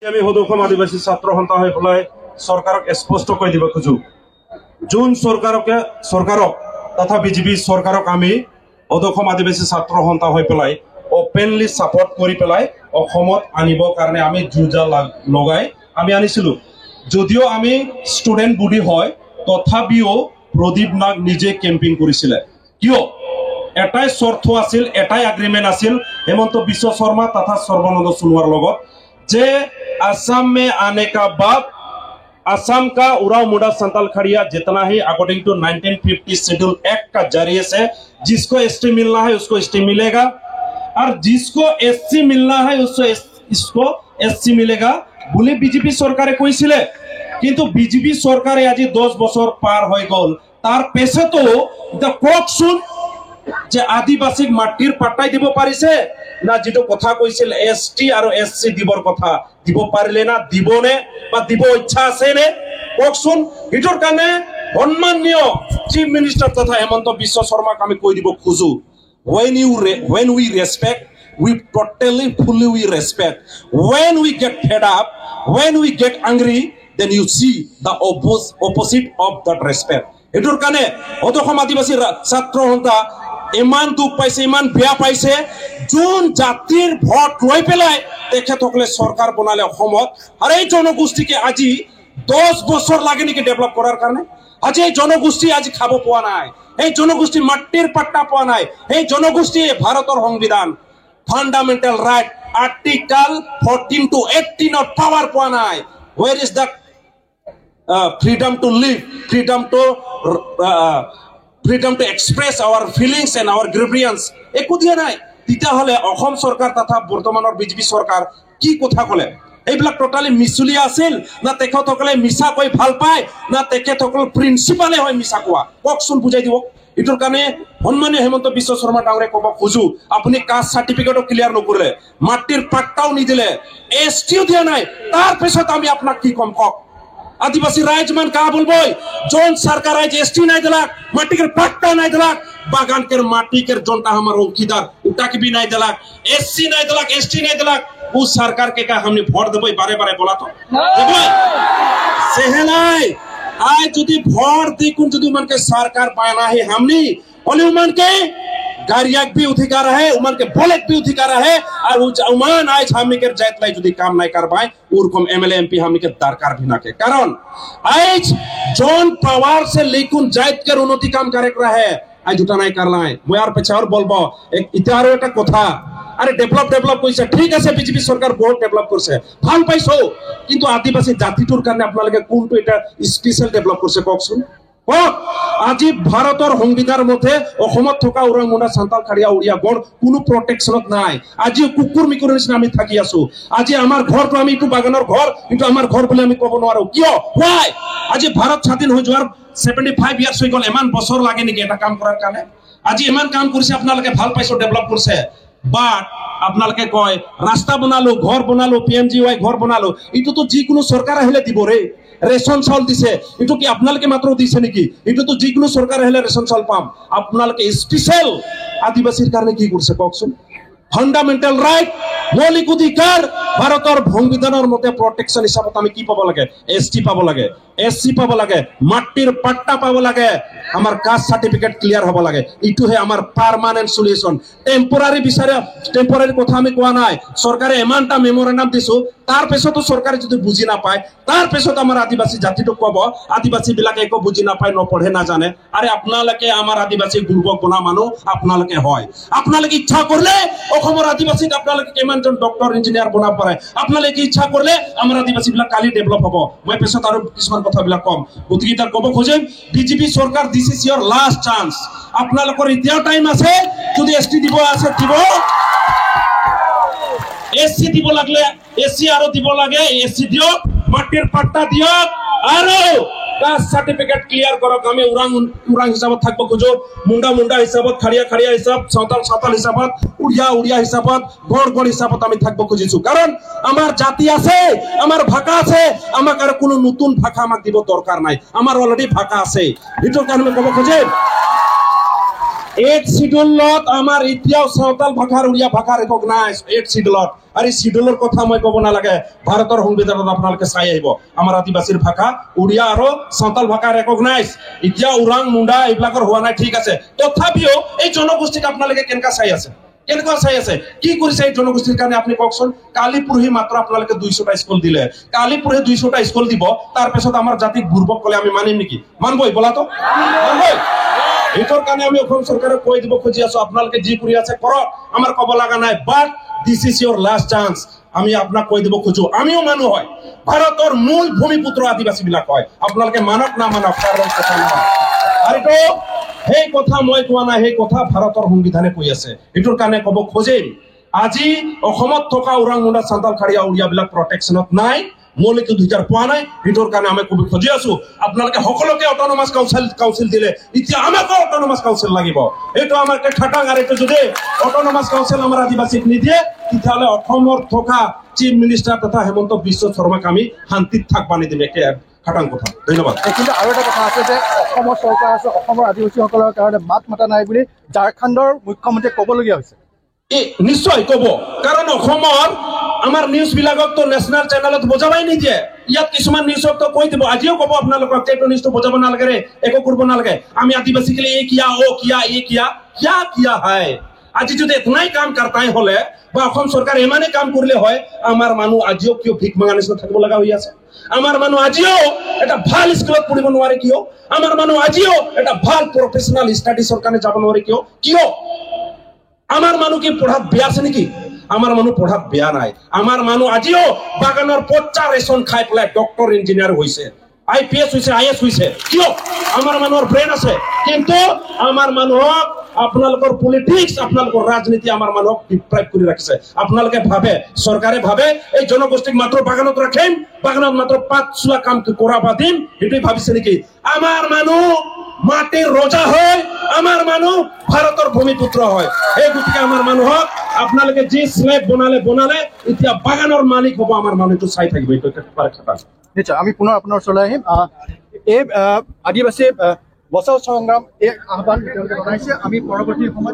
আমি সদৌ আদিবাসী ছাত্ৰ সন্থা হৈ পেলাই চৰকাৰক স্পষ্ট কৈ দিব খোজো যোন চৰকাৰক তথা বিজেপি চৰকাৰক আমি সদৌ আদিবাসী ছাত্ৰ সন্থা হৈ পেলাই ওপেনলি সাপোৰ্ট কৰি পেলাই অসমত আনিবৰ কাৰণে আমি যুঁজা লগাই আমি আনিছিলো যদিও আমি ষ্টুডেন্ট বুডি হয় তথাপিও প্ৰদীপ নাগ নিজে কেম্পিং কৰিছিলে কিয় এটাই শৰ্ত আছিল এটাই এগ্ৰিমেন্ট আছিল হেমন্ত বিশ্ব শৰ্মা তথা সৰ্বানন্দ সোনোৱালৰ লগত जे असम में आने का बाद असम का उराव मुंडा संताल खड़िया जितना ही अकॉर्डिंग टू 1950 शेड्यूल एक्ट का जरिए से जिसको एसटी मिलना है उसको एसटी मिलेगा और जिसको एससी मिलना है इसको एससी मिलेगा बोले बीजेपी सरकारे কৈছিলে কিন্তু বিজেপি সরকারে আজি 10 বছর পার হয়ে গল তার পেছে তো ককসুন যে আদিবাসীক মাটির পাট্টাই দিব পাৰিছে না যেটো কথা কৈছিল এসটি আৰু এসসি দিবৰ কথা দিব পাৰিলে না দিবনে বা দিব ইচ্ছা আছে নে ককসুন এটোৰ কাৰণে সম্মানীয় চিফ মিনিষ্টাৰ তথা হেমন্ত বিশ্ব শৰ্মাক আমি কৈ দিব খুজো when we respect we totally fully we respect when we get fed up when we get angry then you see the opposite of that respect এটোৰ কাৰণে অসম আদিবাসী ছাত্ৰ সন্থা ইমান দুখ পাইছে ইমান বেয়া পাইছে যোন জাতিৰ ভোট লৈ পেলাই তেখেতসকলে সরকার বনালে অসমত আর এই জনগোষ্ঠীকে আজি 10 বছর লাগে নাকি ডেভেলপ করার কারণে আজি এই জনগোষ্ঠী আজি খাব পোৱা নাই এই জনগোষ্ঠী মাটিৰ পাট্টা পোৱা নাই এই জনগোষ্ঠী ভাৰতেৰ সংবিধান fundamental right article 14 to 18 of power পোৱা নাই where is the freedom to live freedom to express our feelings and our grievance একো দিয়া নাই তিতা হলে অসম সরকার তথা বৰ্তমানৰ বিজেপি সরকার কি কথা কলে এইবিলাক টোটালি মিছুলি আছিল না তেখেতসকলে মিছা কৈ ভাল পায় না তেখেতসকল প্ৰিন্সিপালে হয় মিছা কোৱা ককসুন বুজাই দিব এটোৰ কাৰণে সম্মানীয় হেমন্ত বিশ্ব শৰ্মা ডাঙৰে কব খুজো আপুনি কাষ্ট সাৰ্টিফিকেটও ক্লিয়াৰ নকৰিলে মাটিৰ পাট্টাও নিদিলে এসটিও দিয়া নাই তাৰ পিছত আমি আপোনাক কি কম কক आदिवासी राजमान कहा बोलबोय जोन सरकार आज एसटी नहीं दिलाक माटी के पट्टा नहीं दिलाक बागान के माटी के जोनता हमार औकीदार उटा के भी नहीं दिलाक एससी नहीं दिलाक एसटी नहीं दिलाक उस सरकार के का हमने वोट देबो बारे बोला तो देबो सेहनाय आज যদি ভোট দি কোন যদি मन के सरकार पाना है हमनी ओले मन के गारियाक भी अधिकार है उमन के बोलेक भी अधिकार है और उमान आज हमनी के जात लाई যদি काम नहीं कर पाए उरकम एमएलए एमपी हमनी के दरकार भी ना के कारण आज जोन पावर से लेकुन जात के उन्नति काम करे है आज जुटा नहीं करला है মই আর পেছার বলবো এক ইতারও একটা কথা আরে ডেভেলপ কইছে ঠিক আছে বিজেপি সরকার বহুত ডেভেলপ করছে ভাল পাইছো কিন্তু আদিবাসী জাতিটোর কারণে আপনাদের কোনটো এটা স্পেশাল ডেভেলপ করছে ককসুন আজি ভারতের সংবিধানের মধ্যে অসমত থকা উৰাং মুণ্ডা সান্তাল খাড়িয়া উড়িয়া গড় কোনো প্রটেকশনত নাই আজি কুকুর মিকুর নিচিনা আমি থাকি আছো আজি আমার ঘরটো আমি একটু বাগানের ঘর কিন্তু আমার ঘর বলে আমি কব নোৱাৰো কিয় why আজি ভাৰত স্বাধীন হৈ যোৱাৰ 75 ইয়াৰ্স হৈ গল এমান বছৰ লাগে নেকি এটা কাম কৰাৰ কাৰণে আজি এমান কাম কৰিছে আপোনালোকে ভাল পাইছো ডেভেলপ করছে বাট আপোনালোকে কয় রাস্তা বনালো ঘর বনালো পিএমজিওয়াই ঘর বনালো ইটো তো যিকোনো সরকার আহিলে দিব রে রেশন চাউল দিছে ইটো কি আপোনালোকে মাত্র দিছে নেকি ইটো তো যিকোনো সরকার আহিলে রেশন চাউল পাম আপোনালোকে স্পেশাল আদিবাসীর কারণে কি করছে ককসুন ফান্ডামেন্টাল রাইট মৌলিক অধিকার ভারতের সংবিধানের মধ্যে প্রটেকশন হিসাবত আমি কি পাব লাগে এসটি পাব লাগে এসসি পাব লাগে মাটির পাট্টা পাব লাগে আমার কাস্ট সার্টিফিকেট ক্লিয়ার হব লাগে ইটো হে আমার পার্মানেন্ট সলিউশন টেম্পোরারি বিচারে টেম্পোরারি কথা আমি কোয়া নাই সরকারে এমানটা মেমোরেন্ডাম দিছো তার পেছতো সরকারে যদি বুঝি না পায় তার পেছত আমার আদিবাসী জাতিটো কব আদিবাসী বিলাকে একো বুঝি না পায় নপঢ়ে না জানে আরে আপোনালোকে আমার আদিবাসী গুৰুবক বনা মানুহ আপোনালোকে হয় আপোনালোকে ইচ্ছা কৰলে অসমৰ আদিবাসীক আপোনালোকে কেমানজন ডক্টৰ ইঞ্জিনিয়াৰ বনাব পাৰে আপোনালোকে ইচ্ছা কৰলে আমাৰ আদিবাসী বিলাক কালি ডেভেলপ হব মই পেছত আৰু কিছুমান কথা বিলাক কম গতিকে তাৰ কব খোজেম বিজেপি সৰকাৰ this is your last chance আপোনালোকৰ এতিয়াও টাইম আছে যদি এসটি দিব আছে দিব এসসি দিব লাগলে এসসি আরো দিব লাগে এসসি দিও মাটির পাট্টা দিও আরো কাস্ট সার্টিফিকেট ক্লিয়ার করক আমি উরাং হিসাবত থাকবো খুঁজো মুন্ডা হিসাবত খাড়িয়া হিসাব সাঁওতাল হিসাবত উড়িয়া হিসাবত গড় হিসাবত আমি থাকবো খুঁজিছো কারণ আমার জাতি আছে আমার ভাষা আছে আমাক আর কোনো নতুন ভাষা আমাক দিব দরকার নাই আমার অলরেডি ভাষা আছে এটার কারণে কব খুঁজে 8 শিডিউলত আমার এতিয়াও সাঁওতাল ভাষার উড়িয়া ভাষা রেকগনাইজ 8 শিডিউলত আৰু এই শিডিউলৰ কথা মই ক'ব নালাগে ভাৰতৰ সংবিধানত আপোনালোকে চাই আহিব আমাৰ আদিবাসীৰ ভাষা উড়িয়া আৰু সাঁওতাল ভাষা ৰেকগনাইজ এতিয়া ওৰাং মুণ্ডা এইবিলাকৰ হোৱা নাই ঠিক আছে তথাপিও এই জনগোষ্ঠীক আপোনালোকে কেনেকা চাই আছে কেনেকুৱা চাই আছে কি কৰিছে এই জনগোষ্ঠীৰ কাৰণে আপুনি কওকচোন কালি পুৰহি মাত্ৰ আপোনালোকে 200টা স্কুল দিলে কালি পুৰহি 200টা স্কুল দিব তাৰ পিছত আমাৰ জাতিক বুৰ্বক ক'লে আমি মানিম নেকি মানবই বলাতো মানবই এইটোৰ কাৰণে আমি অসম চৰকাৰক কৈ দিব খুজি আছো আপোনালোকে যি কৰি আছে কৰক আমাৰ ক'ব লগা নাই but this is your last chance আমি আপোনাক কৈ দিব খোজো আমিও মানুহ হয় ভাৰতৰ মূল ভূমিপুত্ৰ আদিবাসী বিলাক হয় আপোনালোকে মানক না মানক তাৰ কথা নহয় আৰু এইটো সেই কথা মই কোৱা নাই সেই কথা ভাৰতৰ সংবিধানে কৈ আছে এইটোৰ কাৰণে ক'ব খোজিম আজি অসমত থকা ওৰাং মুণ্ডা সাঁওতাল খাৰিয়া উড়িয়া বিলাক প্ৰটেকশ্যনত নাই মৌলিক অধিকাৰ পোৱা নাই এইটোৰ কাৰণে আমি ক'ব খুজি আছো আপোনালোকে সকলোকে অট'নমাছ কাউন্সিল দিলে এতিয়া আমাকো অট'নমাছ কাউন্সিল লাগিব এইটো আমাৰ খাটাং আৰু এইটো যদি অট'নমাছ কাউন্সিল আমাৰ আদিবাসীক নিদিয়ে তেতিয়াহ'লে অসমৰ থকা চিফ মিনিষ্টাৰ তথা হেমন্ত বিশ্ব শৰ্মাক আমি শান্তিত থাকবা নিদিম একে খাটাং কথা ধন্যবাদ কিন্তু আৰু এটা কথা আছে যে অসমৰ চৰকাৰ আছে অসমৰ আদিবাসীসকলৰ কাৰণে মাত মাতা নাই বুলি ঝাৰখণ্ডৰ মুখ্যমন্ত্ৰীয়ে ক'বলগীয়া হৈছে নিশ্চয় ক'ব কাৰণ অসমৰ আমাৰ নিউজ বিলাকতো নেশ্যনেল চেনেলত বজাবাই নিদিয়ে ইয়াত কিছুমান নিউজক তো কৈ দিব আজিও ক'ব আপোনালোকক এইটো নিউজটো বজাব নালাগে ৰে একো কৰিব নালাগে আমি আদিবাসীকে এই কিয়া ও কিয়া এই কিয়া क्या किया है আজি যদি এতনাই কাম করতাই হলে বা অসম সরকার এমানে কাম করলে হয় আমার মানুহ আজিও কিয় ভিক মাঙা নিচিনা থাকিব লগা হৈ আছে আমার মানুহ আজিও এটা ভাল স্কুলত পঢ়িব নোৱাৰে কিয় আমাৰ মানুহ আজিও এটা ভাল প্ৰফেশনাল স্টাডিজৰ কাৰণে যাব নোৱাৰে কিয় আমাৰ মানুহ কি পঢ়াত বেয়া আছে নেকি আমাৰ মানুহ পঢ়াত বেয়া নাই আমাৰ মানুহ আজিও বাগানৰ পচ্চা ৰেশন খাই পেলাই ডক্টৰ ইঞ্জিনিয়াৰ হৈছে আইপিএস হৈছে আইএস হৈছে কিয় আমাৰ মানুহৰ ব্ৰেইন আছে কিন্তু আমাৰ মানুহক আপোনালোকৰ পলিটিক্স আপোনালোকৰ ৰাজনীতি আমাৰ মানুহক ডিপ্ৰাইভ কৰি ৰাখিছে আপোনালোকে ভাবে চৰকাৰে ভাবে এই জনগোষ্ঠীক মাত্ৰ বাগানত ৰাখিম বাগানত মাত্ৰ পাত চোৱা কাম কৰাবা দিম এটাই ভাবিছে নেকি আমাৰ মানুহ মাটিৰ ৰজা হয় আমাৰ মানুহ ভাৰতৰ ভূমিপুত্ৰ হয় এই গতিকে আমাৰ মানুহক আপোনালোকে যি স্লেব বনালে এতিয়া বাগানৰ মালিক হ'ব আমাৰ মানুহটো চাই থাকিব এইটো কথা নিশ্চয় আমি পুনৰ আপোনাৰ ওচৰলৈ আহিম এই আদিবাসী বচাও সংগ্ৰাম এই আহ্বান তেওঁলোকে জনাইছে আমি পৰৱৰ্তী সময়ত